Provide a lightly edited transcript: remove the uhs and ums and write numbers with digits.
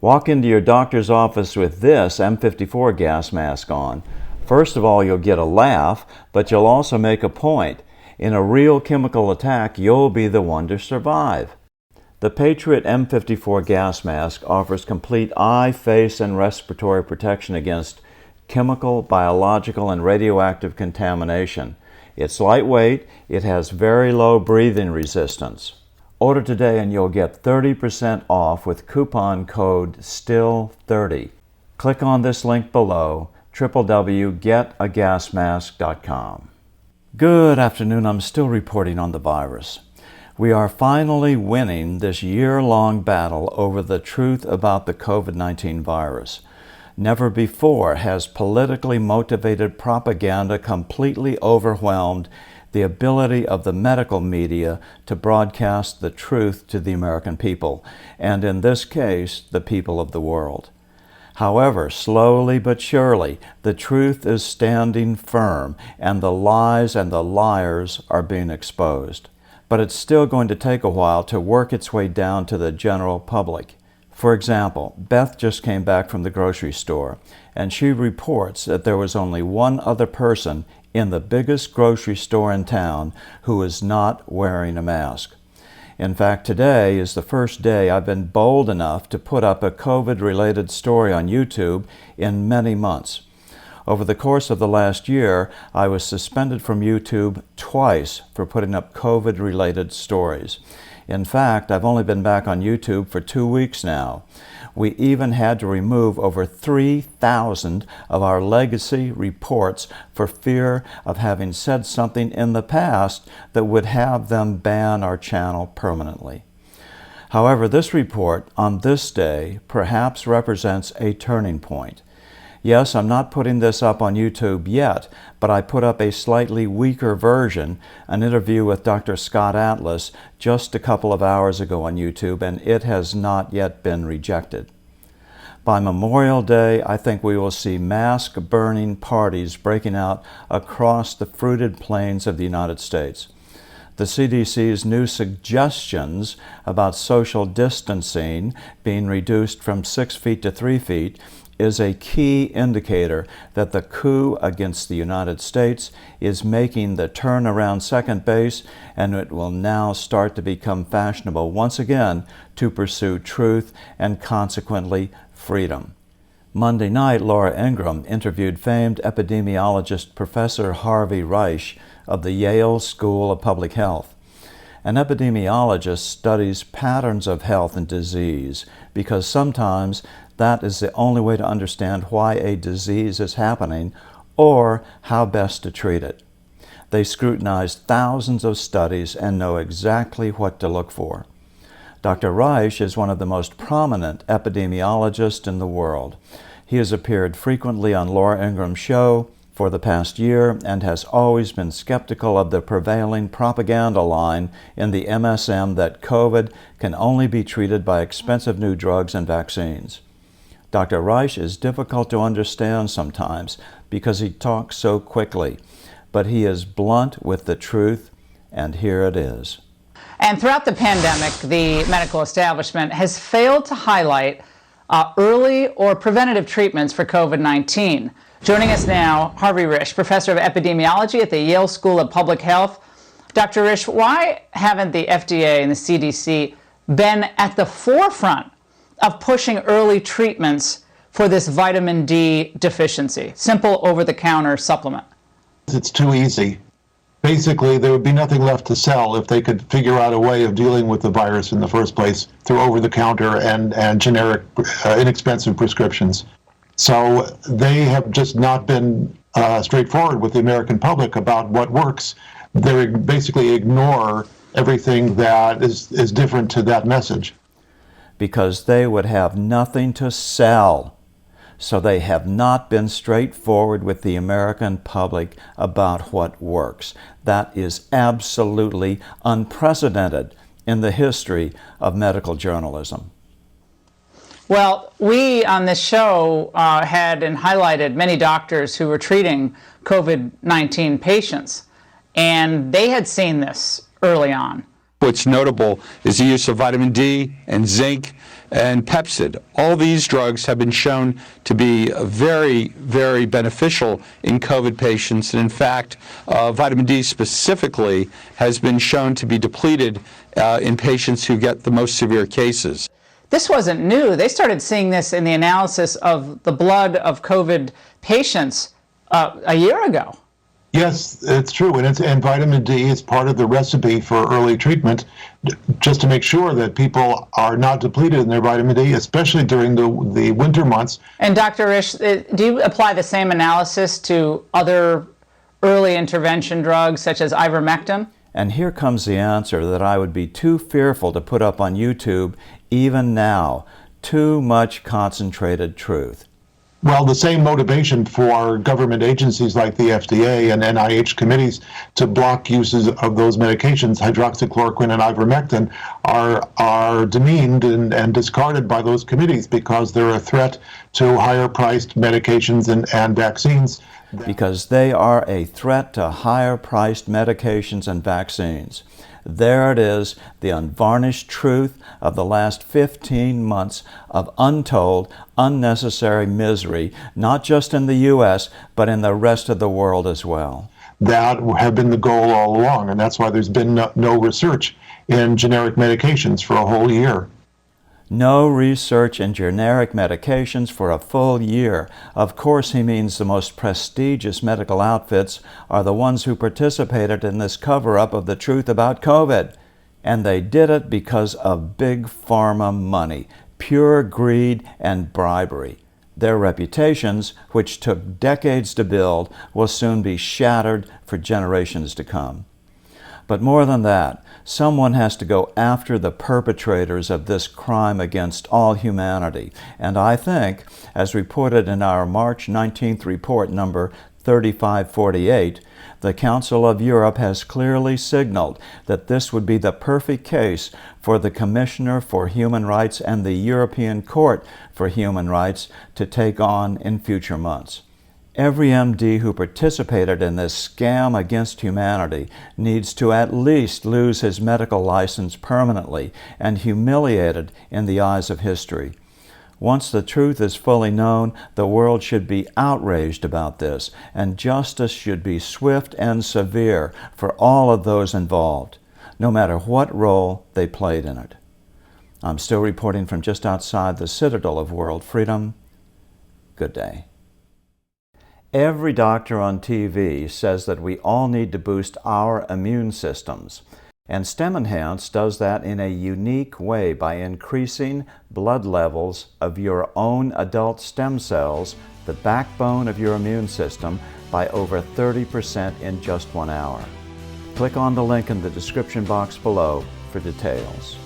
Walk into your doctor's office with this M54 gas mask on. First of all, you'll get a laugh, but you'll also make a point. In a real chemical attack, you'll be the one to survive. The Patriot M54 gas mask offers complete eye, face, and respiratory protection against chemical, biological, and radioactive contamination. It's lightweight, it has very low breathing resistance. Order today and you'll get 30% off with coupon code STILL30. Click on this link below, www.getagasmask.com. Good afternoon, I'm still reporting on the virus. We are finally winning this year-long battle over the truth about the COVID-19 virus. Never before has politically motivated propaganda completely overwhelmed the ability of the medical media to broadcast the truth to the American people, and in this case, the people of the world. However, slowly but surely, the truth is standing firm, and the lies and the liars are being exposed. But it's still going to take a while to work its way down to the general public. For example, Beth just came back from the grocery store, and she reports that there was only one other person in the biggest grocery store in town who is not wearing a mask. In fact, today is the first day I've been bold enough to put up a COVID-related story on YouTube in many months. Over the course of the last year, I was suspended from YouTube twice for putting up COVID-related stories. In fact, I've only been back on YouTube for 2 weeks now. We even had to remove over 3,000 of our legacy reports for fear of having said something in the past that would have them ban our channel permanently. However, this report on this day perhaps represents a turning point. Yes, I'm not putting this up on YouTube yet, but I put up a slightly weaker version, an interview with Dr. Scott Atlas, just a couple of hours ago on YouTube, and it has not yet been rejected. By Memorial Day, I think we will see mask-burning parties breaking out across the fruited plains of the United States. The CDC's new suggestions about social distancing being reduced from 6 feet to 3 feet is a key indicator that the coup against the United States is making the turn around second base, and it will now start to become fashionable once again to pursue truth and consequently freedom. Monday night, Laura Ingraham interviewed famed epidemiologist Professor Harvey Reich of the Yale School of Public Health. An epidemiologist studies patterns of health and disease because sometimes that is the only way to understand why a disease is happening or how best to treat it. They scrutinize thousands of studies and know exactly what to look for. Dr. Reich is one of the most prominent epidemiologists in the world. He has appeared frequently on Laura Ingraham's show for the past year and has always been skeptical of the prevailing propaganda line in the MSM that COVID can only be treated by expensive new drugs and vaccines. Dr. Reich is difficult to understand sometimes because he talks so quickly, but he is blunt with the truth, and here it is. And throughout the pandemic, the medical establishment has failed to highlight early or preventative treatments for COVID-19. Joining us now, Harvey Risch, professor of epidemiology at the Yale School of Public Health. Dr. Risch, why haven't the FDA and the CDC been at the forefront of pushing early treatments for this vitamin D deficiency? Simple over-the-counter supplement. It's too easy. Basically, there would be nothing left to sell if they could figure out a way of dealing with the virus in the first place through over-the-counter and generic, inexpensive prescriptions. So they have just not been straightforward with the American public about what works. They basically ignore everything that is different to that message. Because they would have nothing to sell. So they have not been straightforward with the American public about what works. That is absolutely unprecedented in the history of medical journalism. Well, we on this show had and highlighted many doctors who were treating COVID-19 patients, and they had seen this early on. What's notable is the use of vitamin D and zinc and Pepsid. All these drugs have been shown to be very, very beneficial in COVID patients. And in fact, vitamin D specifically has been shown to be depleted in patients who get the most severe cases. This wasn't new. They started seeing this in the analysis of the blood of COVID patients a year ago. Yes, it's true, and vitamin D is part of the recipe for early treatment, just to make sure that people are not depleted in their vitamin D, especially during the winter months. And Dr. Risch, do you apply the same analysis to other early intervention drugs such as ivermectin? And here comes the answer that I would be too fearful to put up on YouTube even now. Too much concentrated truth. Well, the same motivation for government agencies like the FDA and NIH committees to block uses of those medications, hydroxychloroquine and ivermectin, are demeaned and discarded by those committees because they're a threat to higher-priced medications and vaccines. Because they are a threat to higher-priced medications and vaccines. There it is, the unvarnished truth of the last 15 months of untold, unnecessary misery, not just in the U.S., but in the rest of the world as well. That have been the goal all along, and that's why there's been no research in generic medications for a whole year. No research in generic medications for a full year. Of course, he means the most prestigious medical outfits are the ones who participated in this cover-up of the truth about COVID. And they did it because of big pharma money, pure greed and bribery. Their reputations, which took decades to build, will soon be shattered for generations to come. But more than that, someone has to go after the perpetrators of this crime against all humanity. And I think, as reported in our March 19th report number 3548, the Council of Europe has clearly signaled that this would be the perfect case for the Commissioner for Human Rights and the European Court for Human Rights to take on in future months. Every MD who participated in this scam against humanity needs to at least lose his medical license permanently and humiliated in the eyes of history. Once the truth is fully known, the world should be outraged about this, and justice should be swift and severe for all of those involved, no matter what role they played in it. I'm still reporting from just outside the citadel of world freedom. Good day. Every doctor on TV says that we all need to boost our immune systems. And STEM Enhance does that in a unique way by increasing blood levels of your own adult stem cells, the backbone of your immune system, by over 30% in just 1 hour. Click on the link in the description box below for details.